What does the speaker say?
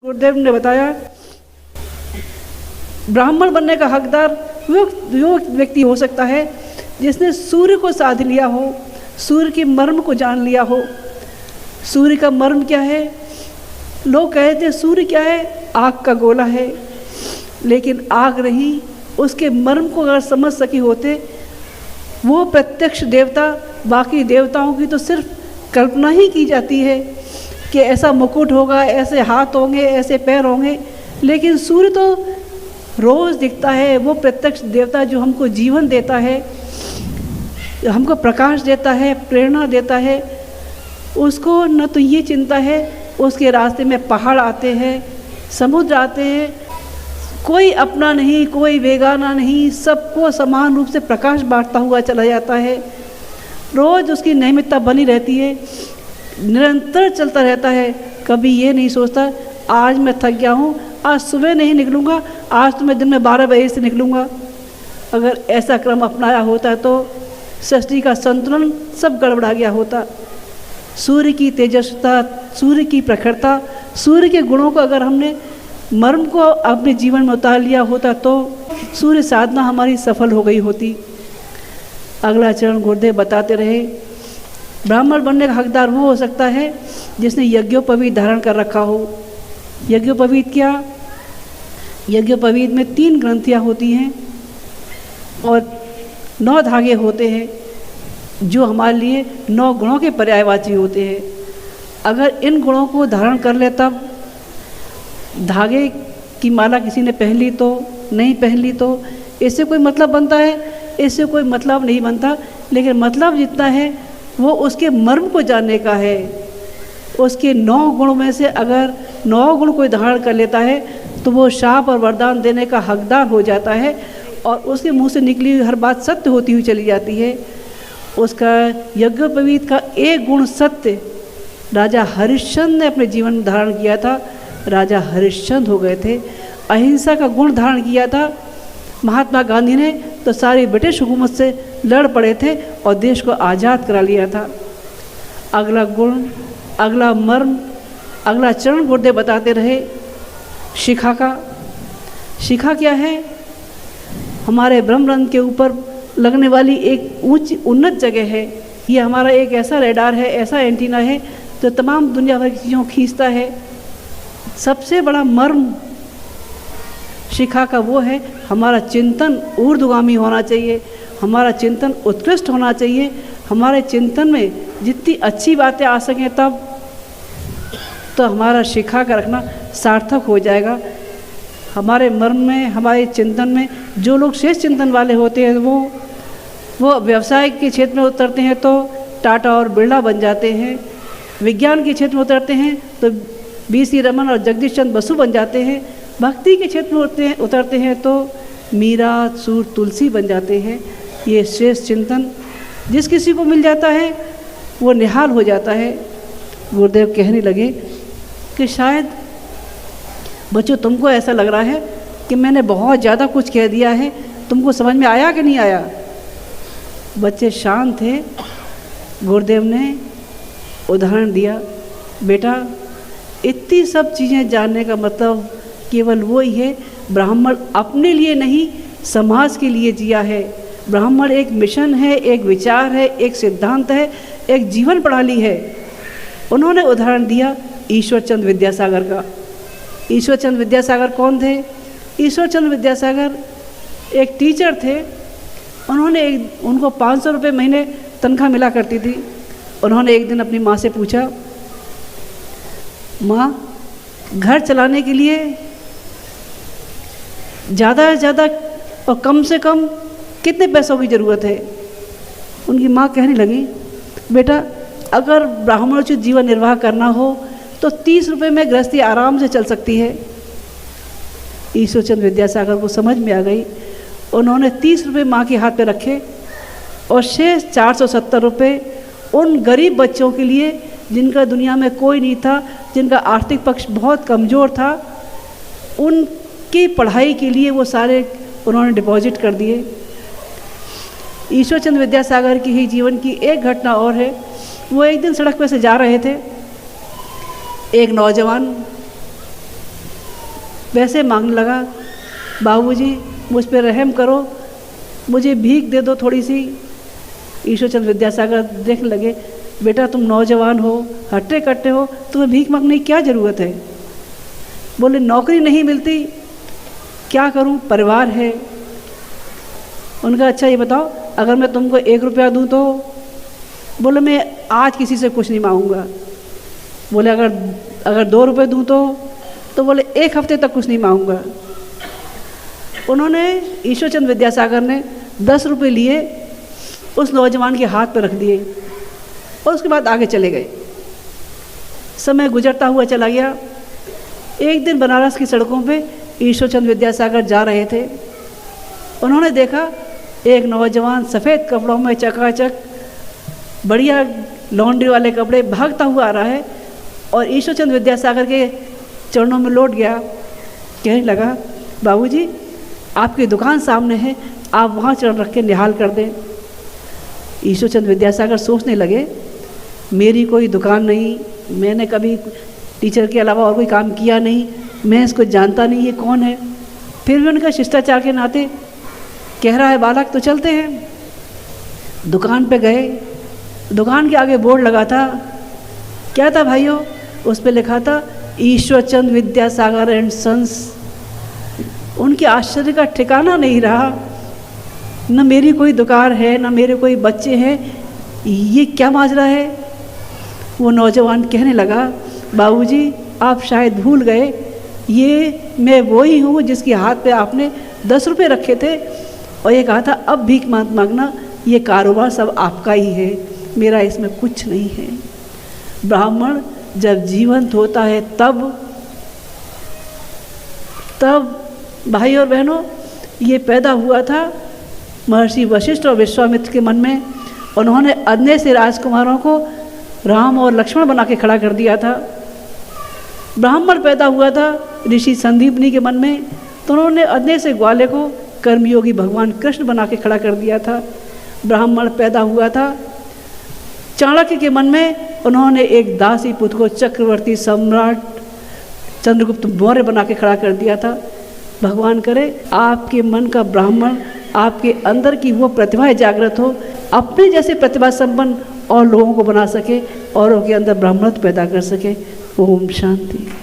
गुरुदेव ने बताया ब्राह्मण बनने का हकदार वो व्यक्ति हो सकता है जिसने सूर्य को साध लिया हो, सूर्य के मर्म को जान लिया हो। सूर्य का मर्म क्या है? लोग कहते हैं सूर्य क्या है? आग का गोला है, लेकिन आग नहीं, उसके मर्म को अगर समझ सके होते वो प्रत्यक्ष देवता। बाकी देवताओं की तो सिर्फ कल्पना ही की जाती है कि ऐसा मुकुट होगा, ऐसे हाथ होंगे, ऐसे पैर होंगे, लेकिन सूर्य तो रोज़ दिखता है। वो प्रत्यक्ष देवता जो हमको जीवन देता है, हमको प्रकाश देता है, प्रेरणा देता है, उसको न तो ये चिंता है उसके रास्ते में पहाड़ आते हैं, समुद्र आते हैं, कोई अपना नहीं, कोई बेगाना नहीं, सबको समान रूप से प्रकाश बांटता हुआ चला जाता है। रोज़ उसकी नियमितता बनी रहती है, निरंतर चलता रहता है। कभी ये नहीं सोचता आज मैं थक गया हूँ, आज सुबह नहीं निकलूँगा, आज तो मैं दिन में 12 बजे से निकलूँगा। अगर ऐसा क्रम अपनाया होता तो सृष्टि का संतुलन सब गड़बड़ा गया होता। सूर्य की तेजस्विता, सूर्य की प्रखरता, सूर्य के गुणों को अगर हमने मर्म को अपने जीवन में उतार लिया होता तो सूर्य साधना हमारी सफल हो गई होती। अगला चरण गुरुदेव बताते रहे, ब्राह्मण बनने का हकदार वो हो सकता है जिसने यज्ञोपवीत धारण कर रखा हो। यज्ञोपवीत क्या? यज्ञोपवीत में 3 ग्रंथियाँ होती हैं और 9 धागे होते हैं जो हमारे लिए 9 गुणों के पर्यायवाची होते हैं। अगर इन गुणों को धारण कर ले तब धागे की माला किसी ने पहन ली तो, नहीं पहन ली तो इससे कोई मतलब बनता है? इससे कोई मतलब नहीं बनता। लेकिन मतलब जितना है वो उसके मर्म को जानने का है। उसके 9 गुणों में से अगर 9 गुण कोई धारण कर लेता है तो वो शाप और वरदान देने का हकदार हो जाता है और उसके मुंह से निकली हुई हर बात सत्य होती हुई चली जाती है। उसका यज्ञोपवीत का एक गुण सत्य राजा हरिश्चंद्र ने अपने जीवन में धारण किया था। राजा हरिश्चंद्र हो गए थे। अहिंसा का गुण धारण किया था महात्मा गांधी ने, तो सारी ब्रिटिश हुकूमत से लड़ पड़े थे और देश को आज़ाद करा लिया था। अगला गुण, अगला मर्म, अगला चरण गुरुदेव बताते रहे शिखा का। शिखा क्या है? हमारे ब्रह्मरंध्र के ऊपर लगने वाली एक ऊंची उन्नत जगह है। ये हमारा एक ऐसा रेडार है, ऐसा एंटीना है जो तमाम दुनिया भर की चीज़ों को खींचता है। सबसे बड़ा मर्म शिखा का वो है हमारा चिंतन ऊर्ध्वगामी होना चाहिए, हमारा चिंतन उत्कृष्ट होना चाहिए। हमारे चिंतन में जितनी अच्छी बातें आ सकें तब तो हमारा शिखा का रखना सार्थक हो जाएगा। हमारे मर्म में, हमारे चिंतन में जो लोग श्रेष्ठ चिंतन वाले होते हैं वो व्यवसाय के क्षेत्र में उतरते हैं तो टाटा और बिरला बन जाते हैं। विज्ञान के क्षेत्र में उतरते हैं तो BC रमन और जगदीश चंद्र बसु बन जाते हैं। भक्ति के क्षेत्र में उतरते हैं तो मीरा, सूर, तुलसी बन जाते हैं। ये श्रेष्ठ चिंतन जिस किसी को मिल जाता है वो निहाल हो जाता है। गुरुदेव कहने लगे कि शायद बच्चों तुमको ऐसा लग रहा है कि मैंने बहुत ज़्यादा कुछ कह दिया है, तुमको समझ में आया कि नहीं आया? बच्चे शांत थे। गुरुदेव ने उदाहरण दिया, बेटा इतनी सब चीज़ें जानने का मतलब केवल वो ही है, ब्राह्मण अपने लिए नहीं समाज के लिए जिया है। ब्राह्मण एक मिशन है, एक विचार है, एक सिद्धांत है, एक जीवन प्रणाली है। उन्होंने उदाहरण दिया ईश्वरचंद्र विद्यासागर का। ईश्वरचंद्र विद्यासागर कौन थे? ईश्वरचंद्र विद्यासागर एक टीचर थे। उनको 500 रुपये महीने तनख्वाह मिला करती थी। उन्होंने एक दिन अपनी माँ से पूछा, माँ घर चलाने के लिए ज़्यादा से ज़्यादा और कम से कम कितने पैसों की ज़रूरत है? उनकी माँ कहने लगी, बेटा अगर ब्राह्मणोचित जीवन निर्वाह करना हो तो 30 रुपये में गृहस्थी आराम से चल सकती है। ईश्वरचंद्र विद्यासागर को समझ में आ गई। उन्होंने 30 रुपये माँ के हाथ पे रखे और शेष 470 रुपये उन गरीब बच्चों के लिए जिनका दुनिया में कोई नहीं था, जिनका आर्थिक पक्ष बहुत कमज़ोर था, उनकी पढ़ाई के लिए वो सारे उन्होंने डिपॉजिट कर दिए। ईश्वरचंद्र विद्यासागर की ही जीवन की एक घटना और है। वो एक दिन सड़क पर से जा रहे थे। एक नौजवान वैसे मांगने लगा, बाबूजी मुझ पर रहम करो, मुझे भीख दे दो थोड़ी सी। ईश्वरचंद्र विद्यासागर देखने लगे, बेटा तुम नौजवान हो, हट्टे कट्टे हो, तुम्हें भीख मांगने की क्या ज़रूरत है। बोले नौकरी नहीं मिलती, क्या करूं, परिवार है। उनका अच्छा ये बताओ, अगर मैं तुमको 1 रुपया दूं तो? बोले मैं आज किसी से कुछ नहीं मांगूंगा। बोले अगर 2 रुपये दूं तो बोले 1 हफ्ते तक कुछ नहीं मांगूंगा। उन्होंने ईश्वरचंद्र विद्यासागर ने 10 रुपये लिए, उस नौजवान के हाथ पर रख दिए और उसके बाद आगे चले गए। समय गुजरता हुआ चला गया। एक दिन बनारस की सड़कों पे ईश्वरचंद्र विद्यासागर जा रहे थे। उन्होंने देखा एक नौजवान सफ़ेद कपड़ों में चकाचक बढ़िया लॉन्ड्री वाले कपड़े भागता हुआ आ रहा है और ईश्वरचंद्र विद्यासागर के चरणों में लौट गया। कहने लगा, बाबूजी आपकी दुकान सामने है, आप वहाँ चरण रख के निहाल कर दें। ईश्वरचंद्र विद्यासागर सोचने लगे, मेरी कोई दुकान नहीं, मैंने कभी टीचर के अलावा और कोई काम किया नहीं, मैं इसको जानता नहीं ये कौन है। फिर भी उनका शिष्टाचार के नाते कह रहा है बालक तो चलते हैं। दुकान पे गए, दुकान के आगे बोर्ड लगा था। क्या था भाइयों? उस पे लिखा था ईश्वरचंद्र विद्यासागर एंड सन्स। उनके आश्चर्य का ठिकाना नहीं रहा, न मेरी कोई दुकान है, न मेरे कोई बच्चे हैं, ये क्या माजरा है। वो नौजवान कहने लगा, बाबूजी आप शायद भूल गए, ये मैं वही हूँ जिसके हाथ पे आपने 10 रुपये रखे थे और ये कहा था अब भीख मत मांगना, ये कारोबार सब आपका ही है, मेरा इसमें कुछ नहीं है। ब्राह्मण जब जीवंत होता है तब भाई और बहनों ये पैदा हुआ था महर्षि वशिष्ठ और विश्वामित्र के मन में। उन्होंने अदने से राजकुमारों को राम और लक्ष्मण बना के खड़ा कर दिया था। ब्राह्मण पैदा हुआ था ऋषि संदीपनी के मन में, तो उन्होंने अदने से ग्वाले को कर्मयोगी भगवान कृष्ण बना के खड़ा कर दिया था। ब्राह्मण पैदा हुआ था चाणक्य के मन में, उन्होंने एक दासी पुत्र को चक्रवर्ती सम्राट चंद्रगुप्त मौर्य बना के खड़ा कर दिया था। भगवान करे आपके मन का ब्राह्मण, आपके अंदर की वो प्रतिभाएं जागृत हो, अपने जैसे प्रतिभा संपन्न और लोगों को बना सके, औरों के अंदर ब्राह्मणत्व पैदा कर सके। ओम शांति।